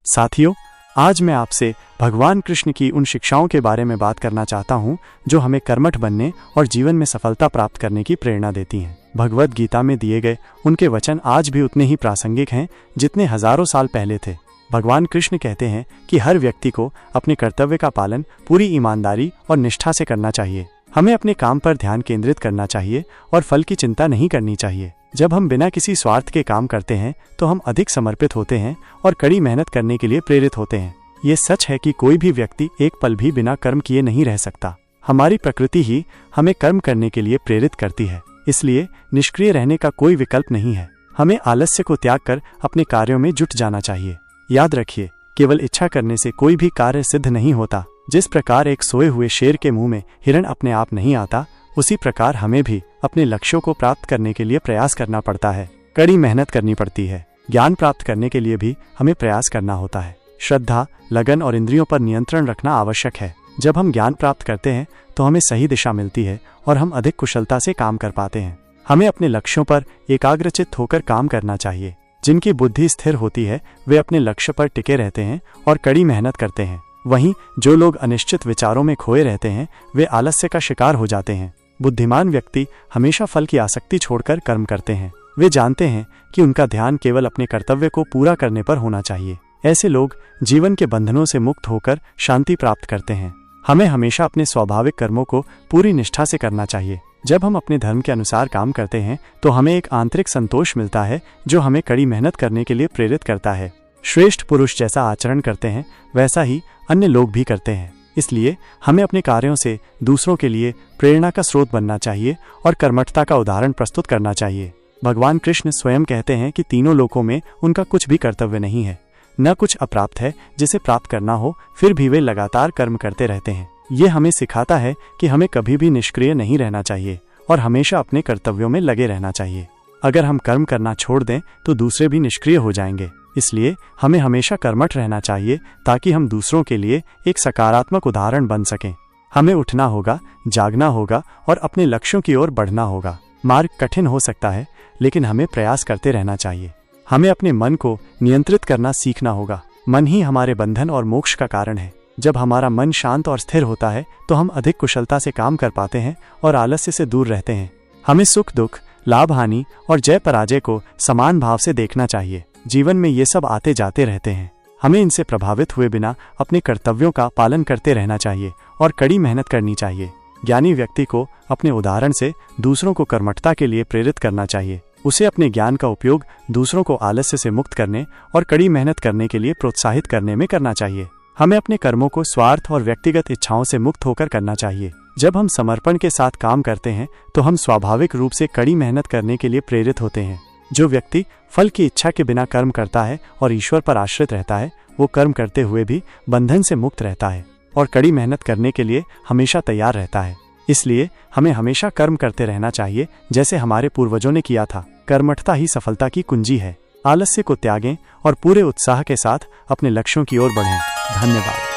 साथियों, आज मैं आपसे भगवान कृष्ण की उन शिक्षाओं के बारे में बात करना चाहता हूं जो हमें कर्मठ बनने और जीवन में सफलता प्राप्त करने की प्रेरणा देती हैं। भगवद गीता में दिए गए उनके वचन आज भी उतने ही प्रासंगिक हैं जितने हजारों साल पहले थे। भगवान कृष्ण कहते हैं कि हर व्यक्ति को अपने कर्तव्य का पालन पूरी ईमानदारी और निष्ठा से करना चाहिए। हमें अपने काम पर ध्यान केंद्रित करना चाहिए और फल की चिंता नहीं करनी चाहिए। जब हम बिना किसी स्वार्थ के काम करते हैं तो हम अधिक समर्पित होते हैं और कड़ी मेहनत करने के लिए प्रेरित होते हैं। ये सच है कि कोई भी व्यक्ति एक पल भी बिना कर्म किए नहीं रह सकता। हमारी प्रकृति ही हमें कर्म करने के लिए प्रेरित करती है, इसलिए निष्क्रिय रहने का कोई विकल्प नहीं है। हमें आलस्य को त्याग कर अपने कार्यों में जुट जाना चाहिए। याद रखिए, केवल इच्छा करने से कोई भी कार्य सिद्ध नहीं होता। जिस प्रकार एक सोए हुए शेर के मुंह में हिरण अपने आप नहीं आता, उसी प्रकार हमें भी अपने लक्ष्यों को प्राप्त करने के लिए प्रयास करना पड़ता है। कड़ी मेहनत करनी पड़ती है। ज्ञान प्राप्त करने के लिए भी हमें प्रयास करना होता है। श्रद्धा, लगन और इंद्रियों पर नियंत्रण रखना आवश्यक है। जब हम ज्ञान प्राप्त करते हैं तो हमें सही दिशा मिलती है और हम अधिक कुशलता से काम कर पाते हैं। हमें अपने लक्ष्यों पर एकाग्रचित्त होकर काम करना चाहिए। जिनकी बुद्धि स्थिर होती है वे अपने लक्ष्य पर टिके रहते हैं और कड़ी मेहनत करते हैं। वहीं जो लोग अनिश्चित विचारों में खोए रहते हैं वे आलस्य का शिकार हो जाते हैं। बुद्धिमान व्यक्ति हमेशा फल की आसक्ति छोड़कर कर्म करते हैं। वे जानते हैं कि उनका ध्यान केवल अपने कर्तव्य को पूरा करने पर होना चाहिए। ऐसे लोग जीवन के बंधनों से मुक्त होकर शांति प्राप्त करते हैं। हमें हमेशा अपने स्वाभाविक कर्मों को पूरी निष्ठा से करना चाहिए। जब हम अपने धर्म के अनुसार काम करते हैं तो हमें एक आंतरिक संतोष मिलता है जो हमें कड़ी मेहनत करने के लिए प्रेरित करता है। श्रेष्ठ पुरुष जैसा आचरण करते हैं वैसा ही अन्य लोग भी करते हैं। इसलिए हमें अपने कार्यों से दूसरों के लिए प्रेरणा का स्रोत बनना चाहिए और कर्मठता का उदाहरण प्रस्तुत करना चाहिए। भगवान कृष्ण स्वयं कहते हैं कि तीनों लोकों में उनका कुछ भी कर्तव्य नहीं है, न कुछ अप्राप्त है जिसे प्राप्त करना हो, फिर भी वे लगातार कर्म करते रहते हैं। ये हमें सिखाता है कि हमें कभी भी निष्क्रिय नहीं रहना चाहिए और हमेशा अपने कर्तव्यों में लगे रहना चाहिए। अगर हम कर्म करना छोड़ दें तो दूसरे भी निष्क्रिय हो जाएंगे। इसलिए हमें हमेशा कर्मठ रहना चाहिए ताकि हम दूसरों के लिए एक सकारात्मक उदाहरण बन सकें। हमें उठना होगा, जागना होगा और अपने लक्ष्यों की ओर बढ़ना होगा। मार्ग कठिन हो सकता है, लेकिन हमें प्रयास करते रहना चाहिए। हमें अपने मन को नियंत्रित करना सीखना होगा। मन ही हमारे बंधन और मोक्ष का कारण है। जब हमारा मन शांत और स्थिर होता है तो हम अधिक कुशलता से काम कर पाते हैं और आलस्य से दूर रहते हैं। हमें सुख दुख, लाभ हानि और जय पराजय को समान भाव से देखना चाहिए। जीवन में ये सब आते जाते रहते हैं। हमें इनसे प्रभावित हुए बिना अपने कर्तव्यों का पालन करते रहना चाहिए और कड़ी मेहनत करनी चाहिए। ज्ञानी व्यक्ति को अपने उदाहरण से दूसरों को कर्मठता के लिए प्रेरित करना चाहिए। उसे अपने ज्ञान का उपयोग दूसरों को आलस्य से मुक्त करने और कड़ी मेहनत करने के लिए प्रोत्साहित करने में करना चाहिए। हमें अपने कर्मों को स्वार्थ और व्यक्तिगत इच्छाओं से मुक्त होकर करना चाहिए। जब हम समर्पण के साथ काम करते हैं तो हम स्वाभाविक रूप से कड़ी मेहनत करने के लिए प्रेरित होते हैं। जो व्यक्ति फल की इच्छा के बिना कर्म करता है और ईश्वर पर आश्रित रहता है, वो कर्म करते हुए भी बंधन से मुक्त रहता है और कड़ी मेहनत करने के लिए हमेशा तैयार रहता है। इसलिए हमें हमेशा कर्म करते रहना चाहिए जैसे हमारे पूर्वजों ने किया था। कर्मठता ही सफलता की कुंजी है। आलस्य को त्यागें और पूरे उत्साह के साथ अपने लक्ष्यों की ओर बढ़ें। धन्यवाद।